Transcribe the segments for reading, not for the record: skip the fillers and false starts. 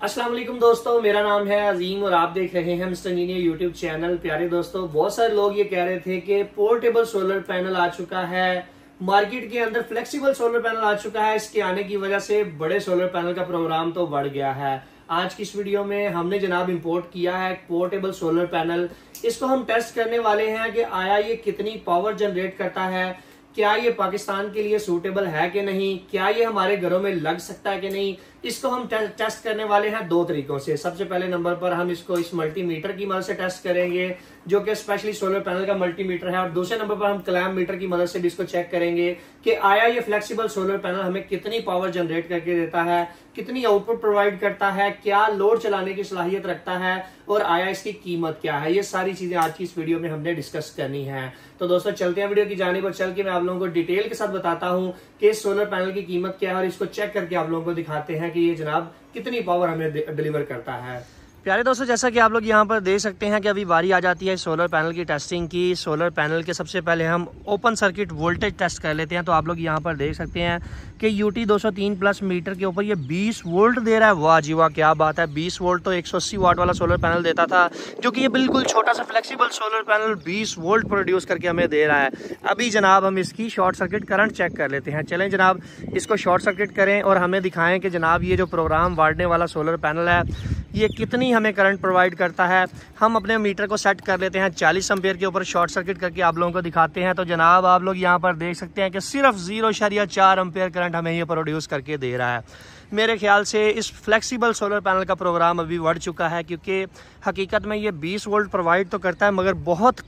अस्सलाम वालेकुम दोस्तों, मेरा नाम है अजीम और आप देख रहे हैं मिस्टर इंजीनियर यूट्यूब चैनल। प्यारे दोस्तों, बहुत सारे लोग ये कह रहे थे कि पोर्टेबल सोलर पैनल आ चुका है, मार्केट के अंदर फ्लेक्सिबल सोलर पैनल आ चुका है। इसके आने की वजह से बड़े सोलर पैनल का प्रोग्राम तो बढ़ गया है। आज की इस वीडियो में हमने जनाब इंपोर्ट किया है पोर्टेबल सोलर पैनल। इसको हम टेस्ट करने वाले हैं कि आया ये कितनी पावर जनरेट करता है, क्या ये पाकिस्तान के लिए सूटेबल है कि नहीं, क्या ये हमारे घरों में लग सकता है कि नहीं। इसको हम टेस्ट करने वाले हैं दो तरीकों से। सबसे पहले नंबर पर हम इसको इस मल्टीमीटर की मदद से टेस्ट करेंगे, जो कि स्पेशली सोलर पैनल का मल्टीमीटर है, और दूसरे नंबर पर हम क्लैम्प मीटर की मदद से भी इसको चेक करेंगे कि आया ये फ्लेक्सिबल सोलर पैनल हमें कितनी पावर जनरेट करके देता है, कितनी आउटपुट प्रोवाइड करता है, क्या लोड चलाने की सलाहियत रखता है, और आया इसकी कीमत क्या है। ये सारी चीजें आज की इस वीडियो में हमने डिस्कस करनी है। तो दोस्तों चलते हैं वीडियो की जानिब और चल के मैं आप लोगों को डिटेल के साथ बताता हूं कि इस सोलर पैनल की कीमत क्या है, और इसको चेक करके आप लोगों को दिखाते हैं कि ये जनाब कितनी पावर हमें डिलीवर करता है। प्यारे दोस्तों, जैसा कि आप लोग यहाँ पर देख सकते हैं कि अभी बारी आ जाती है सोलर पैनल की टेस्टिंग की। सोलर पैनल के सबसे पहले हम ओपन सर्किट वोल्टेज टेस्ट कर लेते हैं। तो आप लोग यहाँ पर देख सकते हैं कि UT 203 प्लस मीटर के ऊपर ये 20 वोल्ट दे रहा है। वाह जी वाह, क्या बात है। 20 वोल्ट तो 180 वाट वाला सोलर पैनल देता था, जो कि ये बिल्कुल छोटा सा flexible solar panel 20 volt produce करके हमें दे रहा है। अभी जनाब हम इसकी शॉर्ट सर्किट करंट चेक कर लेते हैं। चलें जनाब, इसको शॉर्ट सर्किट करें और हमें दिखाएं कि जनाब ये जो प्रोग्राम वाड़ने वाला सोलर पैनल है ये कितनी हमें करंट प्रोवाइड करता है। हम अपने मीटर को सेट कर लेते हैं 40 एम्पेयर के ऊपर, शॉर्ट सर्किट करके आप लोगों को दिखाते हैं। तो जनाब आप लोग यहाँ पर देख सकते हैं कि सिर्फ 0.4 एम्पेयर करंट हमें ये प्रोड्यूस करके दे रहा है। मेरे ख्याल से इस फ्लेक्सिबल सोलर पैनल का प्रोग्राम अभी बढ़ चुका है, क्योंकि हकीकत में ये 20 वोल्ट प्रोवाइड तो करता है, मगर बहुत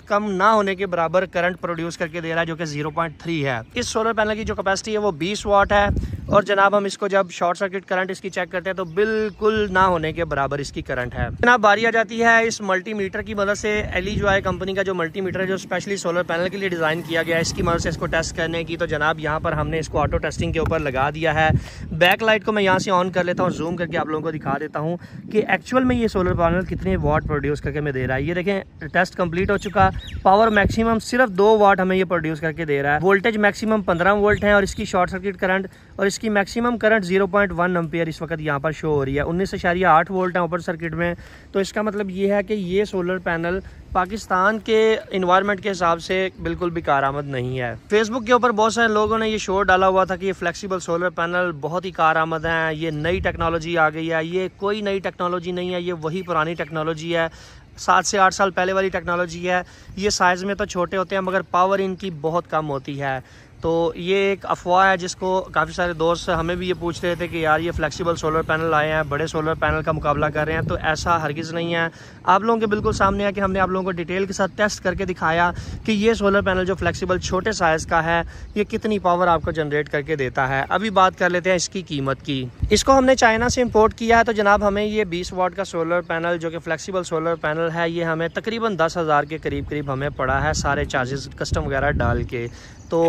कम ना होने के बराबर करंट प्रोड्यूस करके दे रहा है, जो कि 0.3 है। इस सोलर पैनल की जो कैपेसिटी है वो 20 वाट है, और जनाब हम इसको जब शॉर्ट सर्किट करंट इसकी चेक करते हैं तो बिल्कुल ना होने के बराबर इसकी करंट है। जनाब बारी आ जाती है इस मल्टीमीटर की मदद से। एलिजॉय कंपनी का जो मल्टीमीटर है, जो स्पेशली सोलर पैनल के लिए डिजाइन किया गया है, इसकी मदद से इसको टेस्ट करने की। तो जनाब यहाँ पर हमने इसको ऑटो टेस्टिंग के ऊपर लगा दिया है। बैक लाइट को मैं यहाँ से ऑन कर लेता हूँ, जूम करके आप लोगों को दिखा देता हूँ कि एक्चुअल में ये सोलर पैनल कितने वाट प्रोड्यूस करके हमें दे रहा है। ये देखें, टेस्ट कंप्लीट हो चुका। पावर मैक्सिमम सिर्फ 2 वाट हमें ये प्रोड्यूस करके दे रहा है। वोल्टेज मैक्सिमम 15 वोल्ट है, और इसकी शॉर्ट सर्किट करंट और इसकी मैक्सिमम करंट 0.1 एम्पियर इस वक्त यहाँ पर शो हो रही है। 19.8 वोल्ट है ओपन सर्किट में। तो इसका मतलब ये है कि ये सोलर पैनल पाकिस्तान के इन्वायरमेंट के हिसाब से बिल्कुल भी कारआमद नहीं है। फेसबुक के ऊपर बहुत सारे लोगों ने ये शोर डाला हुआ था कि ये फ्लेक्सिबल सोलर पैनल बहुत ही कारआमद है, ये नई टेक्नोलॉजी आ गई है। ये कोई नई टेक्नोलॉजी नहीं है, ये वही पुरानी टेक्नोलॉजी है, 7 से 8 साल पहले वाली टेक्नोलॉजी है। ये साइज़ में तो छोटे होते हैं, मगर पावर इनकी बहुत कम होती है। तो ये एक अफवाह है जिसको काफ़ी सारे दोस्त हमें भी ये पूछ रहे थे कि यार ये फ्लेक्सिबल सोलर पैनल आए हैं, बड़े सोलर पैनल का मुकाबला कर रहे हैं। तो ऐसा हरगिज़ नहीं है। आप लोगों के बिल्कुल सामने है कि हमने आप लोगों को डिटेल के साथ टेस्ट करके दिखाया कि ये सोलर पैनल जो फ्लेक्सिबल छोटे साइज़ का है, ये कितनी पावर आपको जनरेट करके देता है। अभी बात कर लेते हैं इसकी कीमत की। इसको हमने चाइना से इम्पोर्ट किया है। तो जनाब हमें ये 20 वाट का सोलर पैनल, जो कि फ्लेक्सिबल सोलर पैनल है, ये हमें तकरीबन 10,000 के करीब हमें पड़ा है, सारे चार्जेस कस्टम वगैरह डाल के। तो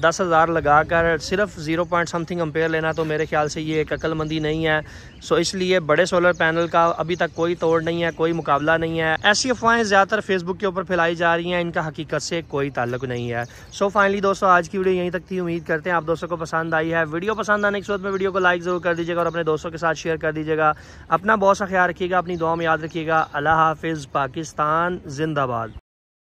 10,000 लगा कर सिर्फ 0 पॉइंट समथिंग एम्पेयर लेना तो मेरे ख्याल से ये एक अक्लमंदी नहीं है। सो इसलिए बड़े सोलर पैनल का अभी तक कोई तोड़ नहीं है, कोई मुकाबला नहीं है। ऐसी अफवाहें ज़्यादातर फेसबुक के ऊपर फैलाई जा रही हैं, इनका हकीकत से कोई ताल्लुक नहीं है। सो फाइनली दोस्तों, आज की वीडियो यहीं तक थी। उम्मीद करते हैं आप दोस्तों को पसंद आई है। वीडियो पसंद आने के सूरत में वीडियो को लाइक ज़रूर कर दीजिएगा और अपने दोस्तों के साथ शेयर कर दीजिएगा। अपना बहुत सा ख्याल रखिएगा, अपनी दुआ में याद रखिएगा। अल्लाह हाफिज़। पाकिस्तान जिंदाबाद।